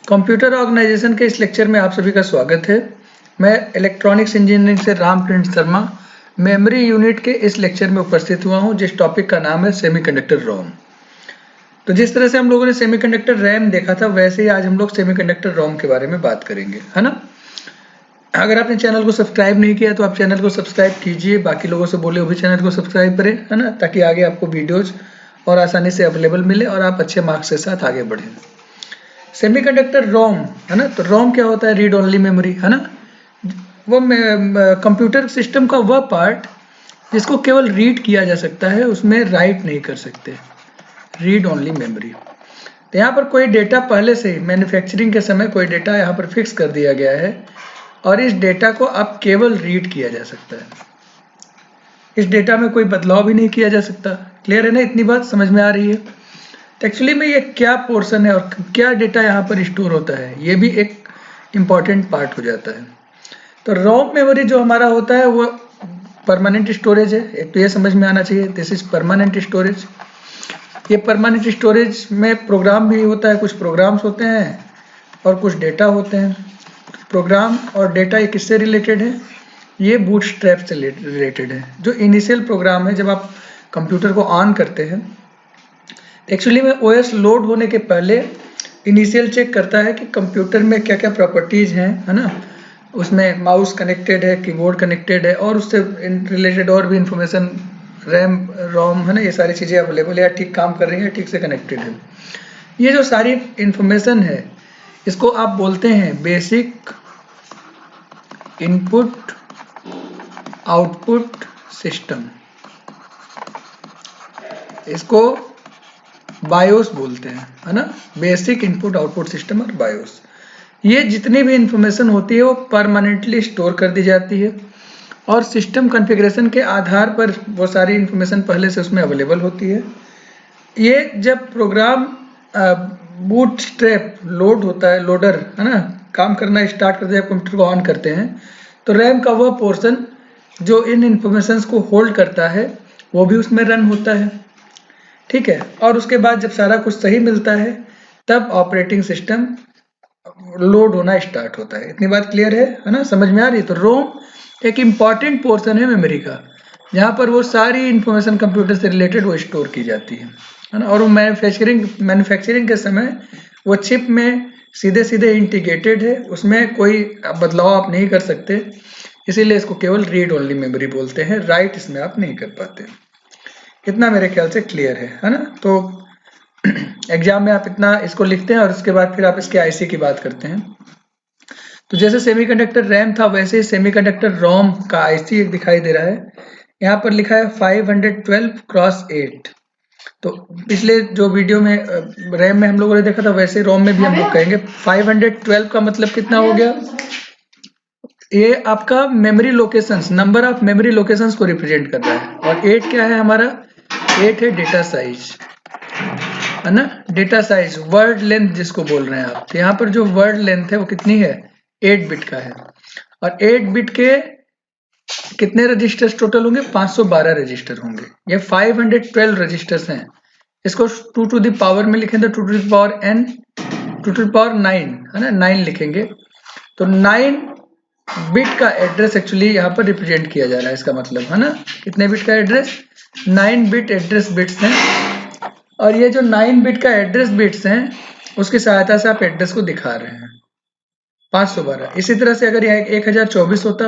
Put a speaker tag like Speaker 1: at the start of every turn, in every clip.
Speaker 1: Computer organisation के इस lecture में आप सभी का स्वागत है। मैं इलेक्ट्रॉनिक्स इंजीनियरिंग से रामप्रिंट शर्मा मेमोरी यूनिट के इस लेक्चर में उपस्थित हुआ हूं, जिस टॉपिक का नाम है सेमीकंडक्टर रोम। तो जिस तरह से हम लोगों ने सेमीकंडक्टर रैम देखा था, वैसे ही आज हम लोग सेमीकंडक्टर रोम के बारे में बात करेंगे, है ना। अगर आपने चैनल को सब्सक्राइब नहीं किया तो आप चैनल को सब्सक्राइब कीजिए, बाकी लोगों से बोले वो भी चैनल को सब्सक्राइब करें, है ना, ताकि आगे आपको वीडियोज और आसानी से अवेलेबल मिले और आप अच्छे मार्क्स के साथ आगे बढ़ें। सेमीकंडक्टर रोम, है ना, तो रोम क्या होता है? रीड ओनली मेमोरी, है ना। वो कंप्यूटर सिस्टम का वह पार्ट जिसको केवल रीड किया जा सकता है, उसमें राइट नहीं कर सकते। Read only memory. तो यहाँ पर कोई डेटा पहले से मैन्युफैक्चरिंग के समय कोई डेटा यहाँ पर फिक्स कर दिया गया है और इस डेटा को अब केवल रीड किया जा सकता है। इस डेटा में कोई बदलाव भी नहीं किया जा सकता। क्लियर है ना? इतनी बात समझ में आ रही है? तो एक्चुअली में ये क्या पोर्शन है और क्या डेटा यहाँ पर स्टोर होता है, ये भी एक इम्पॉर्टेंट पार्ट हो जाता है। तो रोम मेमोरी जो हमारा होता है वो परमानेंट स्टोरेज है। एक तो ये समझ में आना चाहिए, दिस इज परमानेंट स्टोरेज। ये परमानेंट स्टोरेज में प्रोग्राम भी होता है, कुछ प्रोग्राम्स होते हैं और कुछ डेटा होते हैं। प्रोग्राम और डेटा ये किससे रिलेटेड है? ये बूटस्ट्रैप से रिलेटेड है। जो इनिशियल प्रोग्राम है, जब आप कंप्यूटर को ऑन करते हैं, एक्चुअली में ओएस लोड होने के पहले इनिशियल चेक करता है कि कंप्यूटर में क्या क्या प्रॉपर्टीज हैं, है ना। उसमें माउस कनेक्टेड है, कीबोर्ड कनेक्टेड है और उससे रिलेटेड और भी इंफॉर्मेशन, रैम, रोम, है ना, ये सारी चीज़ें अवेलेबल है, ठीक काम कर रही है, ठीक से कनेक्टेड है। ये जो सारी इंफॉर्मेशन है, इसको आप बोलते हैं बेसिक इनपुट आउटपुट सिस्टम। इसको बायोस बोलते हैं, है ना। बेसिक इनपुट आउटपुट सिस्टम और बायोस। ये जितनी भी इंफॉर्मेशन होती है वो परमानेंटली स्टोर कर दी जाती है और सिस्टम कॉन्फ़िगरेशन के आधार पर वो सारी इंफॉर्मेशन पहले से उसमें अवेलेबल होती है। ये जब प्रोग्राम बूटस्ट्रैप लोड होता है, लोडर, है ना, काम करना स्टार्ट करते हैं, कंप्यूटर को ऑन करते हैं, तो रैम का वह पोर्शन जो इन इंफॉर्मेशन को होल्ड करता है वो भी उसमें रन होता है, ठीक है। और उसके बाद जब सारा कुछ सही मिलता है तब ऑपरेटिंग सिस्टम लोड होना स्टार्ट होता है। इतनी बात क्लियर है ना? समझ में आ रही है? तो रोम एक इम्पॉर्टेंट पोर्शन है मेमोरी का, जहाँ पर वो सारी इंफॉर्मेशन कंप्यूटर से रिलेटेड वो स्टोर की जाती है ना। और वो मैन्युफैक्चरिंग के समय वो चिप में सीधे सीधे इंटीग्रेटेड है, उसमें कोई बदलाव आप नहीं कर सकते, इसीलिए इसको केवल रीड ओनली मेमोरी बोलते हैं। राइट इसमें आप नहीं कर पाते। इतना मेरे ख्याल से क्लियर है ना। तो एग्जाम में आप इतना इसको लिखते हैं और उसके बाद फिर आप इसके आईसी की बात करते हैं। तो जैसे सेमीकंडक्टर रैम था, वैसे ही सेमीकंडक्टर रोम का आईसी एक दिखाई दे रहा है। यहाँ पर लिखा है 512x8। तो पिछले जो वीडियो में रैम में हम लोगों ने देखा था, वैसे रोम में भी हम लोग कहेंगे। 512 का मतलब कितना हो गया? ये आपका memory locations, number of memory locations को रिप्रेजेंट कर रहा है। और 8 क्या है हमारा? 8 है डेटा साइज, है ना। डेटा साइज, वर्ड लेंथ जिसको बोल रहे हैं आप। तो यहाँ पर जो वर्ड लेंथ है वो कितनी है? 8 बिट का है। और 8 बिट के कितने रजिस्टर्स टोटल होंगे? 512 रजिस्टर होंगे। ये 512 रजिस्टर्स हैं। इसको 2 टू द पावर में लिखें तो 2 to the power n, 2 to the power 9, है ना, 9 लिखेंगे। तो 9 बिट का एड्रेस एक्चुअली यहाँ पर रिप्रेजेंट किया जा रहा है। इसका मतलब, है ना, कितने बिट का एड्रेस? 9 बिट एड्रेस बिट्स हैं। और ये जो 9 बिट का एड्रेस बिट्स हैं, उसकी सहायता से आप एड्रेस को दिखा रहे हैं। 512। इसी तरह से अगर यहाँ 1024 होता,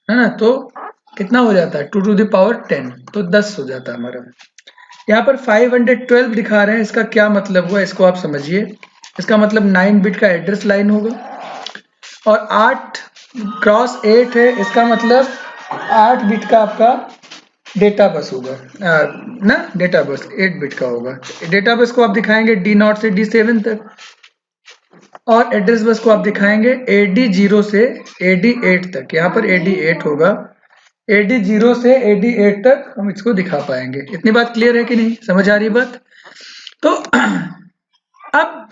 Speaker 1: है ना, तो कितना हो जाता है? 2 टू द पावर 10, तो 10 हो जाता है हमारा। यहाँ पर 512 दिखा रहे हैं, इसका क्या मतलब हुआ इसको आप समझिए। इसका मतलब 9 बिट का एड्रेस लाइन होगा और 8x8 है, इसका मतलब 8 बिट का आपका डेटा बस होगा ना। डेटा बस 8 बिट का होगा। डेटा बस को आप दिखाएंगे D0 से D7 तक और एड्रेस बस को आप दिखाएंगे AD0 से AD8 तक। यहाँ पर AD8 होगा, AD0 से AD8 तक हम इसको दिखा पाएंगे। इतनी बात क्लियर है कि नहीं? समझ आ रही बात? तो अब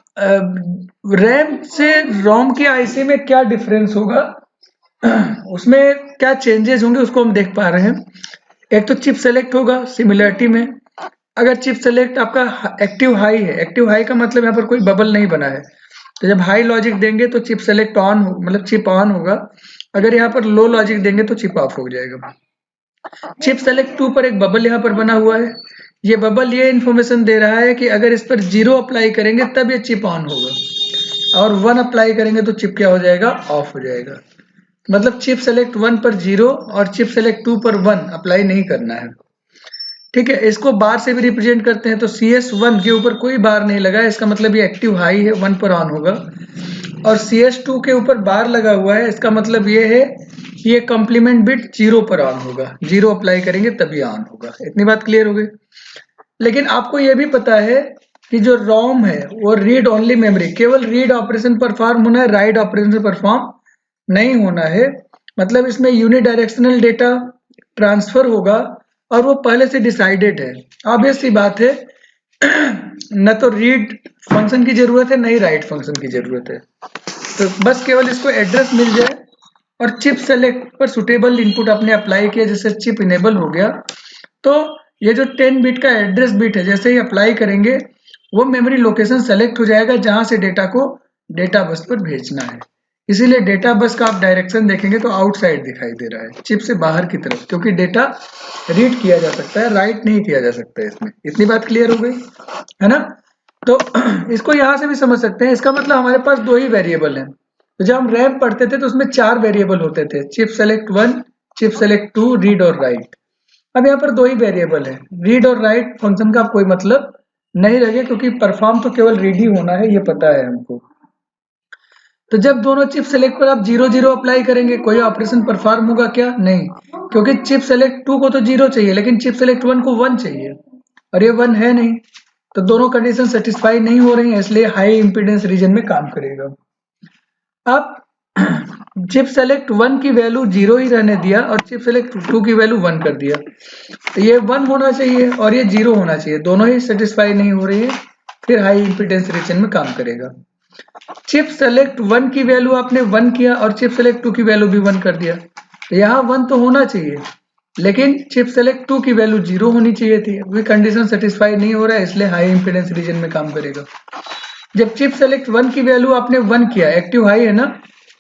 Speaker 1: रैम से रोम की आईसी में क्या डिफरेंस होगा, उसमें क्या चेंजेस होंगे, उसको हम देख पा रहे हैं। एक तो चिप सेलेक्ट होगा सिमिलरिटी में। अगर चिप सेलेक्ट आपका एक्टिव हाई है, एक्टिव हाई का मतलब यहाँ पर कोई बबल नहीं बना है, तो जब हाई लॉजिक देंगे तो चिप सेलेक्ट ऑन हो, मतलब चिप ऑन होगा। अगर यहाँ पर लो लॉजिक देंगे तो चिप ऑफ हो जाएगा। चिप सेलेक्ट 2 पर एक बबल यहाँ पर बना हुआ है। ये बबल ये इन्फॉर्मेशन दे रहा है कि अगर इस पर 0 अप्लाई करेंगे तब ये चिप ऑन होगा, और 1 अप्लाई करेंगे तो चिप क्या हो जाएगा, ऑफ हो जाएगा। मतलब चिप सेलेक्ट 1 पर 0 और चिप सेलेक्ट 2 पर 1 अप्लाई नहीं करना है। ठीक है, इसको बार से भी रिप्रेजेंट करते हैं, तो CS1 के ऊपर कोई बार नहीं लगा है, इसका मतलब ये एक्टिव हाई है, 1 पर ऑन होगा। और CS2 के ऊपर बार लगा हुआ है, इसका मतलब ये है कि ये कॉम्प्लीमेंट बिट 0 पर ऑन होगा, 0 अप्लाई करेंगे तभी ऑन होगा। इतनी बात क्लियर हो गई। लेकिन आपको ये भी पता है कि जो रोम है वो रीड ओनली मेमोरी, केवल रीड ऑपरेशन परफॉर्म होना है, राइट ऑपरेशन परफॉर्म नहीं होना है। मतलब इसमें यूनिडायरेक्शनल डेटा ट्रांसफर होगा और वो पहले से डिसाइडेड है। ऑब्वियस सी बात है, न तो रीड फंक्शन की जरूरत है, न ही राइट फंक्शन की जरूरत है। तो बस केवल इसको एड्रेस मिल जाए और चिप सेलेक्ट पर सुटेबल इनपुट आपने अप्लाई किया, जैसे चिप इनेबल हो गया, तो ये जो 10 बिट का एड्रेस बिट है, जैसे ही अप्लाई करेंगे वो मेमोरी लोकेशन सेलेक्ट हो जाएगा जहां से डेटा को डेटा बस पर भेजना है। इसीलिए डेटा बस का आप डायरेक्शन देखेंगे तो आउटसाइड दिखाई दे रहा है, चिप से बाहर की तरफ, क्योंकि डेटा रीड किया जा सकता है, राइट नहीं किया जा सकता है इसमें। इतनी बात क्लियर हो गई है ना। तो इसको यहां से भी समझ सकते हैं, इसका मतलब हमारे पास 2 ही वेरिएबल हैं। तो जब हम रैम पढ़ते थे तो उसमें 4 वेरिएबल होते थे, chip select 1, chip select 2, read और राइट। अब यहाँ पर 2 ही वेरिएबल है, रीड और राइट फंक्शन का कोई मतलब नहीं रहे, क्योंकि परफॉर्म तो केवल रीड ही होना है, ये पता है हमको। तो जब दोनों चिप सेलेक्ट पर आप 0 अप्लाई करेंगे, कोई ऑपरेशन परफॉर्म होगा क्या, नहीं, क्योंकि चिप सेलेक्ट 2 को तो 0 चाहिए, लेकिन चिप सेलेक्ट 1 को 1 चाहिए, और ये 1 है नहीं, तो दोनों कंडीशन सेटिस्फाई नहीं हो रही हैं, इसलिए हाई इंपीडेंस रीजन में काम करेगा। अब चिप सेलेक्ट 1 की वैल्यू 0 ही रहने दिया और चिप सेलेक्ट 2 की वैल्यू 1 कर दिया, तो ये 1 होना चाहिए और ये 0 होना चाहिए, दोनों ही सेटिस्फाई नहीं हो रही है, फिर हाई इंपीडेंस रीजन में काम करेगा। चिप सेलेक्ट 1 की वैल्यू आपने 1 किया और चिप सेलेक्ट 2 की वैल्यू भी 1 कर दिया, तो यहाँ 1 तो होना चाहिए, लेकिन चिप सेलेक्ट 2 की वैल्यू 0 होनी चाहिए थी। अभी कंडीशन सेटिस्फाई नहीं हो रहा है, इसलिए हाई इंपीडेंस रीजन में काम करेगा। जब चिप सेलेक्ट 1 की वैल्यू आपने 1 किया, एक्टिव हाई है ना,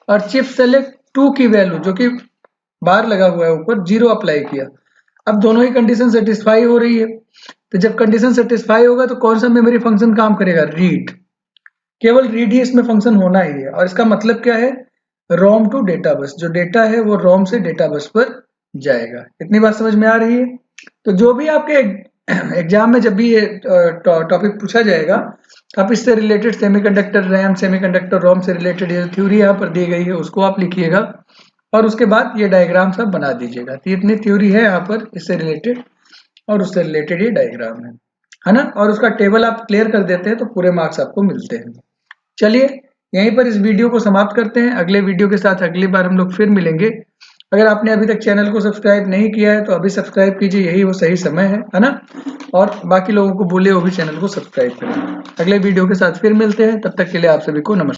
Speaker 1: और चिप सेलेक्ट 2 की वैल्यू जो कि बार लगा हुआ है ऊपर, 0 अप्लाई किया, अब दोनों ही कंडीशन सेटिस्फाई हो रही है। तो जब कंडीशन सेटिस्फाई होगा तो कौन सा मेमोरी फंक्शन काम करेगा, रीड, केवल रीड ही इसमें फंक्शन होना ही है। और इसका मतलब क्या है, रोम टू डेटा बस, जो डेटा है वो रोम से डेटा बस पर जाएगा। इतनी बात समझ में आ रही है। तो जो भी आपके एग्जाम में जब भी ये टॉपिक पूछा जाएगा, आप इससे रिलेटेड सेमीकंडक्टर रैम, सेमीकंडक्टर रोम से रिलेटेड ये थ्योरी यहाँ पर दी गई है उसको आप लिखिएगा, और उसके बाद ये डायग्राम सब बना दीजिएगा। तो इतनी थ्योरी है यहाँ पर इससे रिलेटेड, और उससे रिलेटेड ये डायग्राम है ना, और उसका टेबल आप क्लियर कर देते हैं तो पूरे मार्क्स आपको मिलते हैं। चलिए यहीं पर इस वीडियो को समाप्त करते हैं, अगले वीडियो के साथ अगली बार हम लोग फिर मिलेंगे। अगर आपने अभी तक चैनल को सब्सक्राइब नहीं किया है तो अभी सब्सक्राइब कीजिए, यही वो सही समय है ना, और बाकी लोगों को बोलिए वो भी चैनल को सब्सक्राइब करें। अगले वीडियो के साथ फिर मिलते हैं, तब तक के लिए आप सभी को नमस्कार।